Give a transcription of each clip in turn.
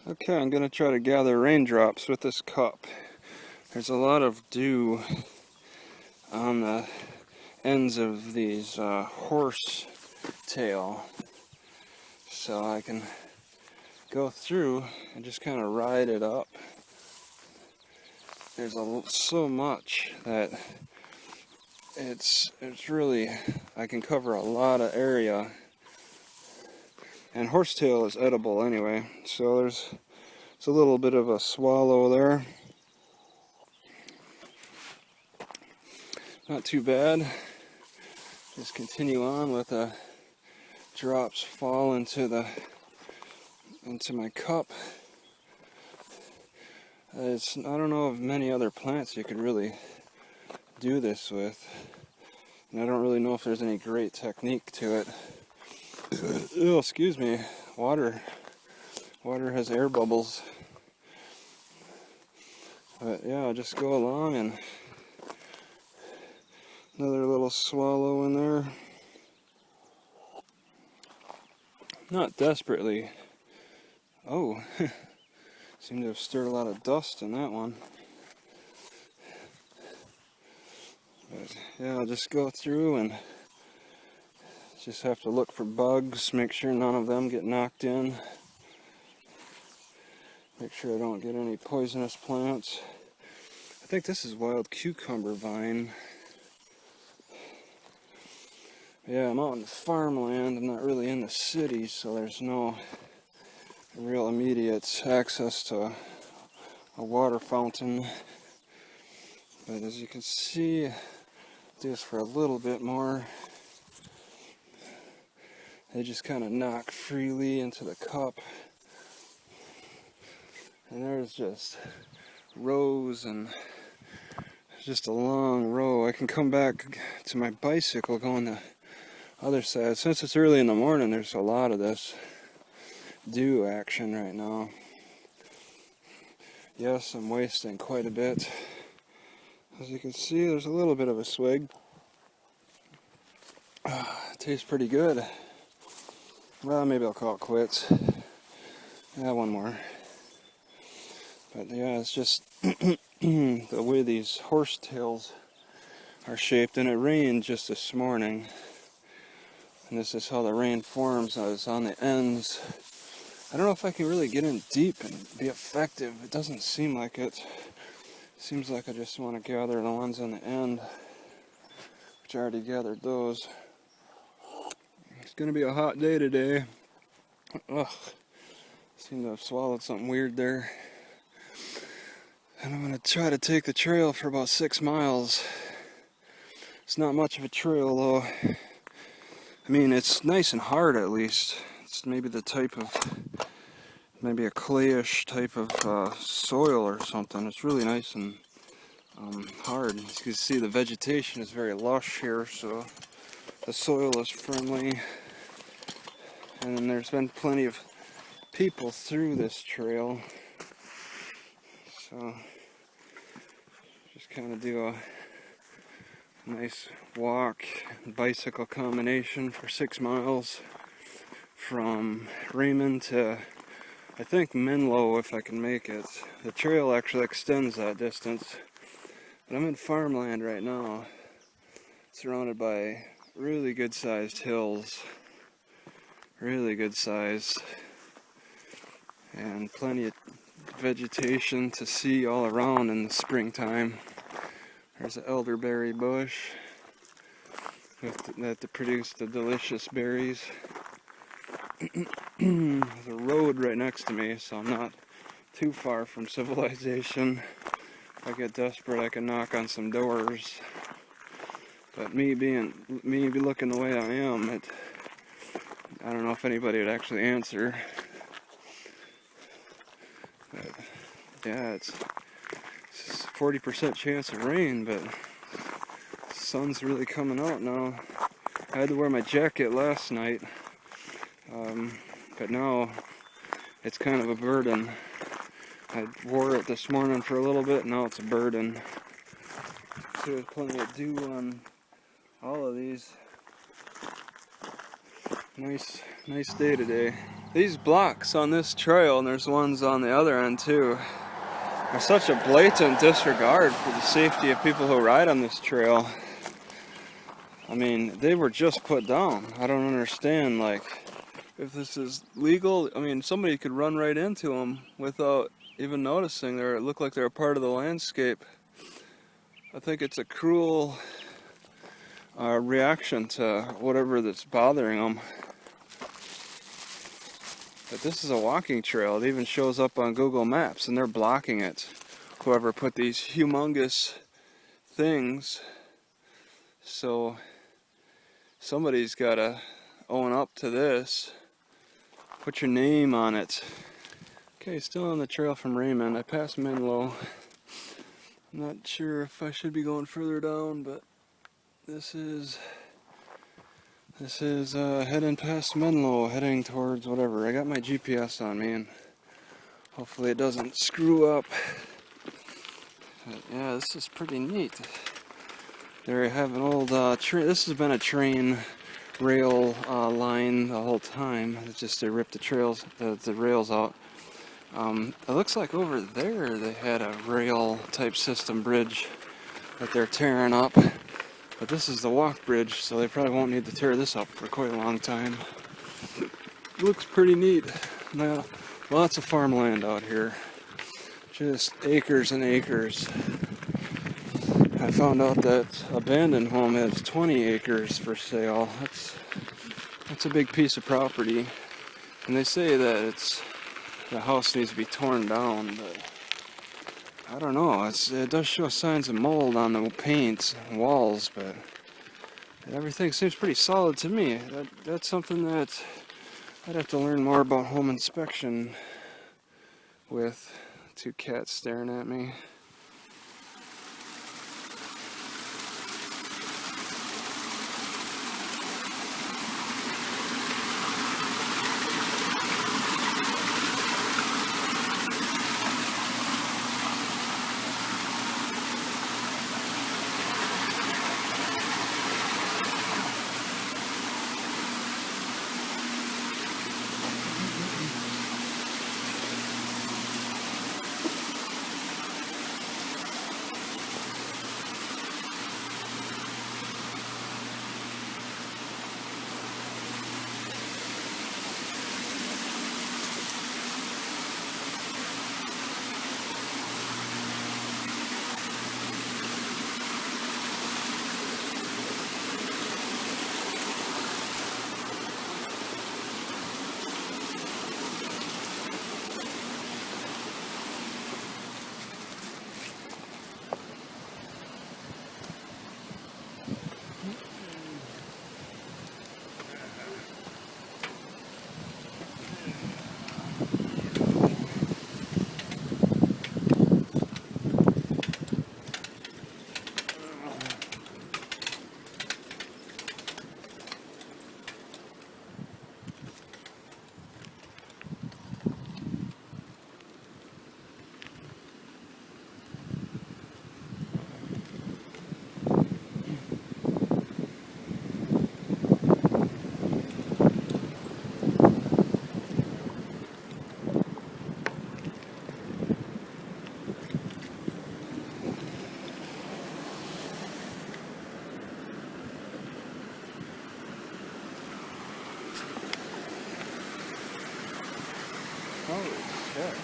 Okay, I'm going to try to gather raindrops with this cup. There's a lot of dew on the ends of these horse tail, so I can go through and just kind of ride it up. There's so much that it's really, I can cover a lot of area. And horsetail is edible anyway, so it's a little bit of a swallow there. Not too bad. Just continue on with the drops fall into my cup. I don't know of many other plants you could really do this with, and I don't really know if there's any great technique to it. Oh, excuse me. Water has air bubbles. But yeah, I'll just go along, and another little swallow in there. Not desperately. Oh, seem to have stirred a lot of dust in that one. But yeah, I'll just go through and just have to look for bugs, make sure none of them get knocked in. Make sure I don't get any poisonous plants. I think this is wild cucumber vine. Yeah, I'm out in farmland. I'm not really in the city, so there's no real immediate access to a water fountain. But as you can see, do this for a little bit more. They just kind of knock freely into the cup. And there's just rows, and just a long row. I can come back to my bicycle going the other side. Since it's early in the morning, there's a lot of this dew action right now. Yes, I'm wasting quite a bit. As you can see, there's a little bit of a swig. Tastes pretty good. Well, maybe I'll call it quits. Yeah, one more. But yeah, it's just the way these horsetails are shaped. And it rained just this morning. And this is how the rain forms. I was on the ends. I don't know if I can really get in deep and be effective. It doesn't seem like it. It seems like I just want to gather the ones on the end, which I already gathered those. It's going to be a hot day today. Ugh. Seem to have swallowed something weird there. And I'm going to try to take the trail for about 6 miles. It's not much of a trail though. I mean, it's nice and hard at least. It's maybe the type of, maybe a clayish type of soil or something. It's really nice and hard. As you can see, the vegetation is very lush here, so the soil is friendly. And then there's been plenty of people through this trail. So, just kind of do a nice walk, bicycle combination for 6 miles from Raymond to, I think, Menlo, if I can make it. The trail actually extends that distance. But I'm in farmland right now, surrounded by really good sized hills. Really good sized. And plenty of vegetation to see all around in the springtime. There's an elderberry bush that produced the delicious berries. There's a road right next to me, so I'm not too far from civilization. If I get desperate, I can knock on some doors. But me looking the way I am, I don't know if anybody would actually answer. But yeah, it's 40% chance of rain, but the sun's really coming out now. I had to wear my jacket last night, but now it's kind of a burden. I wore it this morning for a little bit, now it's a burden. So there's plenty of dew on all of these. Nice day today. These blocks on this trail, and there's ones on the other end too, are such a blatant disregard for the safety of people who ride on this trail. I mean, they were just put down. I don't understand, like, if this is legal. I mean, somebody could run right into them without even noticing. It looked like they're a part of the landscape. I think it's a cruel reaction to whatever that's bothering them. But this is a walking trail. It even shows up on Google Maps, and they're blocking it. Whoever put these humongous things. So somebody's got to own up to this. Put your name on it. Okay, still on the trail from Raymond. I passed Menlo. I'm not sure if I should be going further down, but this is heading past Menlo, heading towards whatever. I got my GPS on me, and hopefully it doesn't screw up. But yeah, this is pretty neat. There I have an old train. This has been a train rail line the whole time. It's just they ripped the rails out. It looks like over there they had a rail type system bridge that they're tearing up. But this is the walk bridge, so they probably won't need to tear this up for quite a long time. It looks pretty neat. Now, lots of farmland out here. Just acres and acres. I found out that abandoned home has 20 acres for sale. That's a big piece of property. And they say that the house needs to be torn down, but I don't know. It does show signs of mold on the paint and walls, but everything seems pretty solid to me. That's something that I'd have to learn more about home inspection with. Two cats staring at me. Holy shit.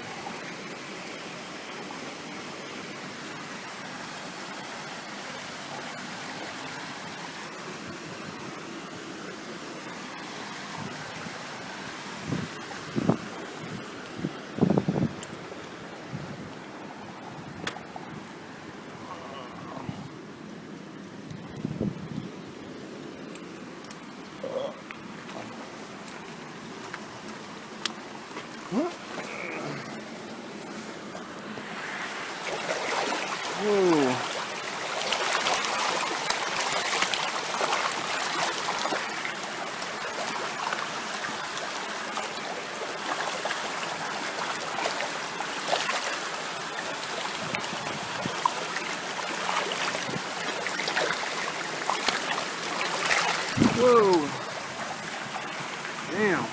What? Whoa. Whoa. Damn.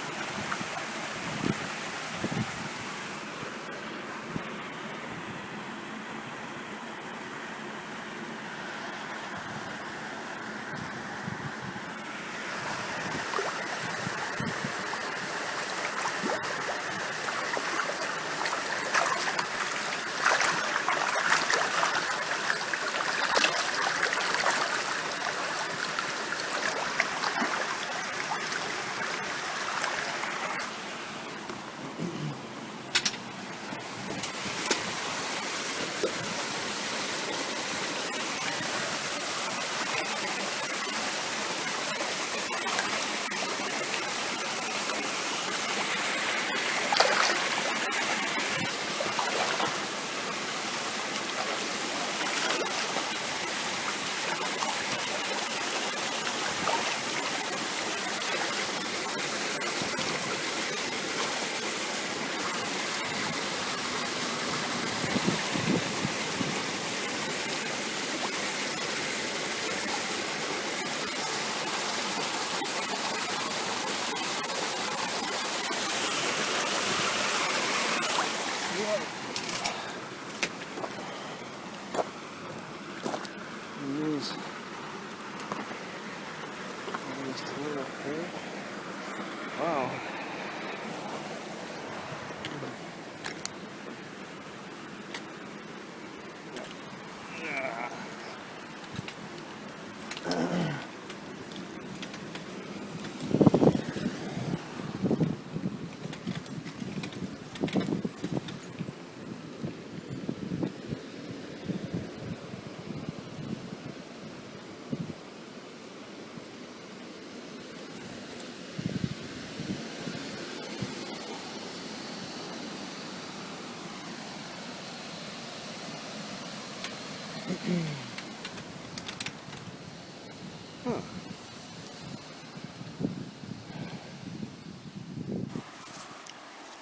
Huh.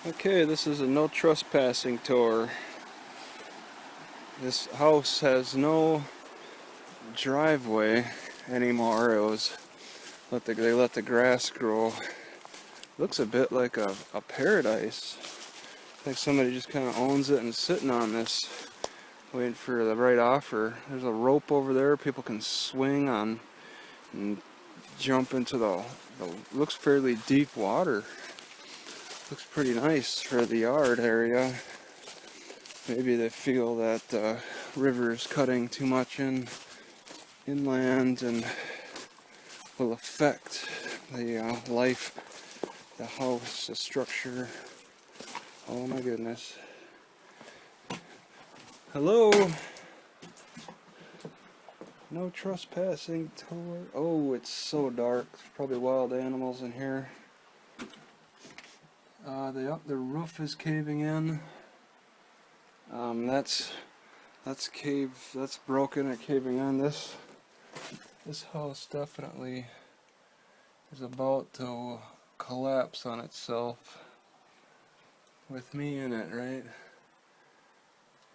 Okay, this is a no trespassing tour. This house has no driveway anymore. It was they let the grass grow. Looks a bit like a paradise. Like somebody just kind of owns it and is sitting on this, waiting for the right offer. There's a rope over there people can swing on and jump into the looks fairly deep water. Looks pretty nice for the yard area. Maybe they feel that the river is cutting too much inland and will affect the life, the house, the structure. Oh my goodness. Hello. No trespassing tour. Oh, it's so dark. There's probably wild animals in here. The roof is caving in. That's broken and caving in. This house definitely is about to collapse on itself with me in it, right?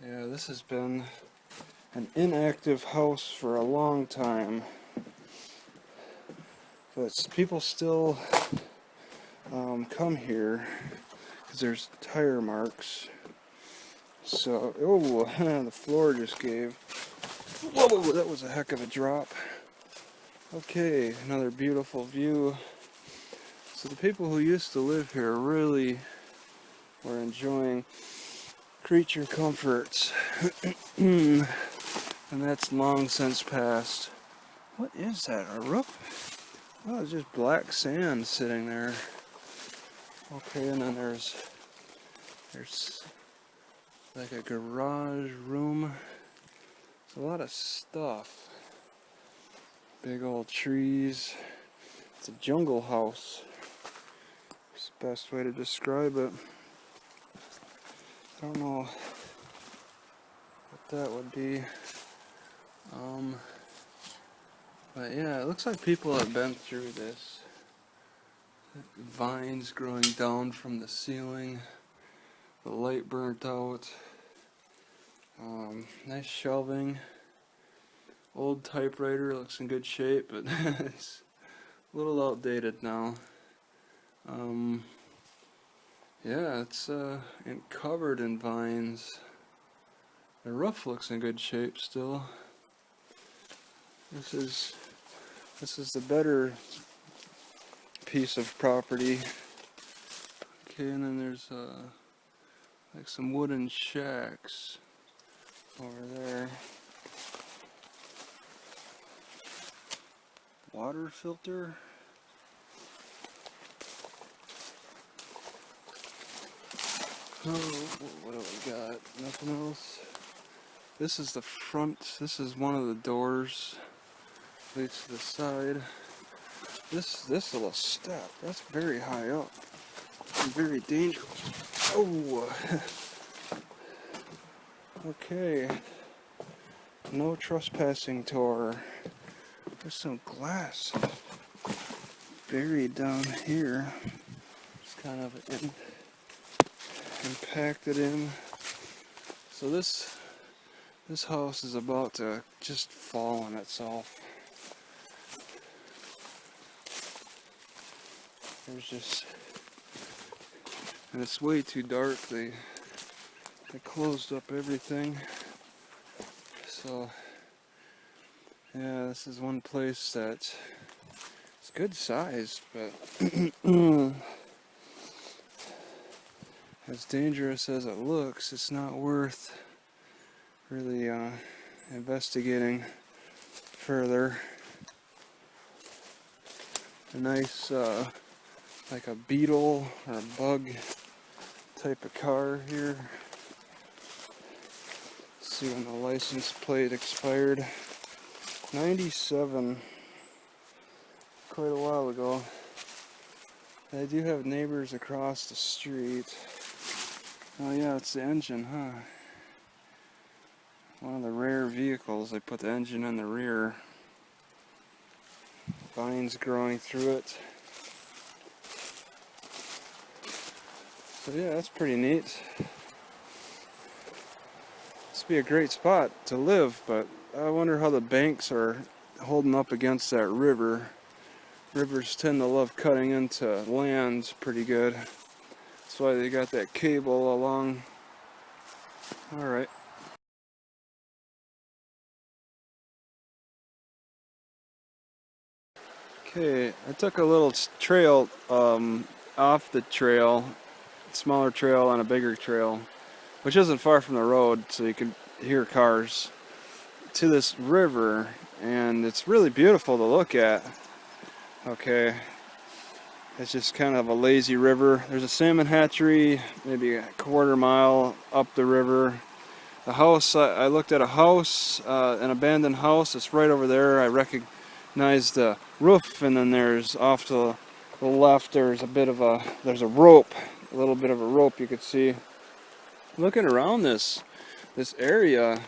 Yeah, this has been an inactive house for a long time, but people still come here because there's tire marks. So, oh, the floor just gave. Whoa, that was a heck of a drop. Okay, another beautiful view. So the people who used to live here really were enjoying creature comforts. And that's long since passed. What is that, a roof? Oh, it's just black sand sitting there. Okay, and then there's like a garage room. There's a lot of stuff. Big old trees. It's a jungle house. It's the best way to describe it. I don't know what that would be. But yeah, it looks like people have been through this. Vines growing down from the ceiling. The light burnt out. Nice shelving. Old typewriter, looks in good shape, but it's a little outdated now. Yeah, it's covered in vines. The roof looks in good shape still. This is the better piece of property. Okay, and then there's like some wooden shacks over there. Water filter. Oh, what do we got? Nothing else. This is the front. This is one of the doors. Leads to the side. This little step. That's very high up. And very dangerous. Oh. Okay. No trespassing tour. There's some glass buried down here. It's kind of impacted in. So this house is about to just fall on itself. There's just, and it's way too dark. They closed up everything. So yeah, this is one place that it's good size, but as dangerous as it looks, it's not worth really investigating further. A nice like a beetle or a bug type of car here. Let's see when the license plate expired. 97, quite a while ago. They do have neighbors across the street. Oh yeah, it's the engine, huh? One of the rare vehicles. They put the engine in the rear. Vines growing through it. So yeah, that's pretty neat. This would be a great spot to live, but I wonder how the banks are holding up against that river. Rivers tend to love cutting into land pretty good. That's why they got that cable along. Alright. Okay, I took a little trail off the trail, smaller trail on a bigger trail, which isn't far from the road, so you can hear cars, to this river, and it's really beautiful to look at. Okay, it's just kind of a lazy river. There's a salmon hatchery maybe a quarter mile up the river. The house, I looked at a house, an abandoned house. It's right over there. I recognized the roof, and then there's off to the left, there's a rope, a little bit of a rope you could see. Looking around this area,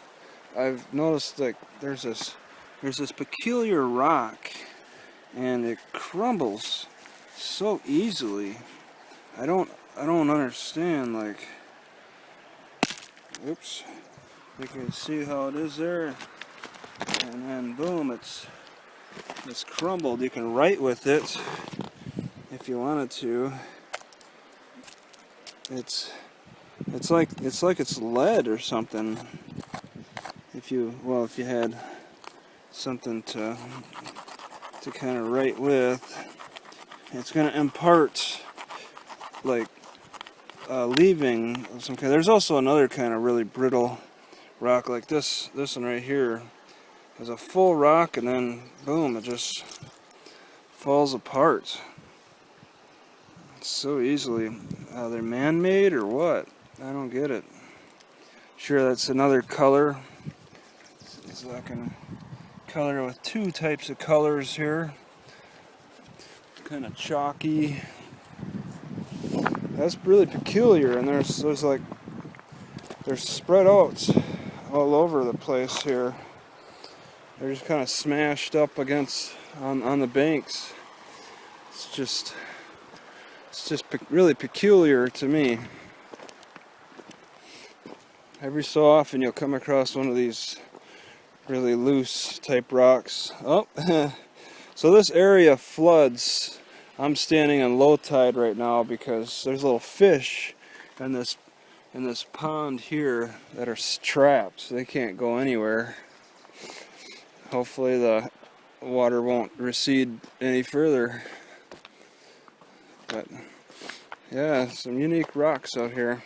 I've noticed like there's this peculiar rock, and it crumbles so easily. I don't understand, like, oops, you can see how it is there, and then boom, it's crumbled. You can write with it if you wanted to. It's like it's lead or something. If you had something to kind of write with, it's going to impart like leaving of some kind. There's also another kind of really brittle rock like this one right here. There's a full rock, and then boom, it just falls apart so easily. Are they man-made or what? I don't get it. Sure, that's another color. So I can color with two types of colors here. Kind of chalky. That's really peculiar, and there's spread out all over the place here. They're just kind of smashed up against on the banks. It's just really peculiar to me. Every so often you'll come across one of these really loose type rocks. Oh, so this area floods. I'm standing on low tide right now because there's little fish in this pond here that are trapped. They can't go anywhere. Hopefully the water won't recede any further. But yeah, some unique rocks out here.